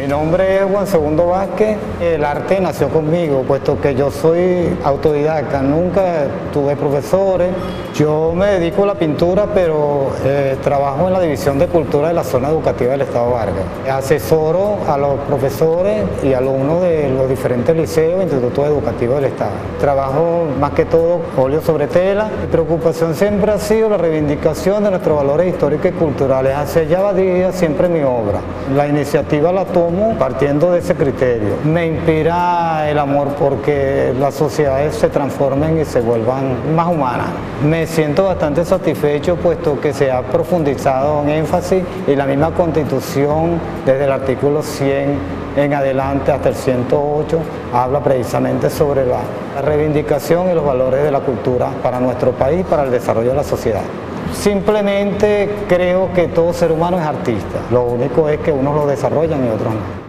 nombre es Juan Segundo Vázquez. El arte nació conmigo, puesto que yo soy autodidacta, nunca tuve profesores. Yo me dedico a la pintura, pero trabajo en la División de Cultura de la Zona Educativa del Estado Vargas. Asesoro a los profesores y alumnos de los diferentes liceos e institutos educativos del Estado. Trabajo más que todo óleo sobre tela. Mi preocupación siempre ha sido la reivindicación de nuestros valores históricos y culturales. Hacia allá va dirigida siempre mi obra. La iniciativa la tomo partiendo de ese criterio. Me inspira el amor porque las sociedades se transformen y se vuelvan más humanas. Me siento bastante satisfecho puesto que se ha profundizado en énfasis y la misma Constitución desde el artículo 100 en adelante hasta el 108 habla precisamente sobre la reivindicación y los valores de la cultura para nuestro país, para el desarrollo de la sociedad. Simplemente creo que todo ser humano es artista, lo único es que unos lo desarrollan y otros no.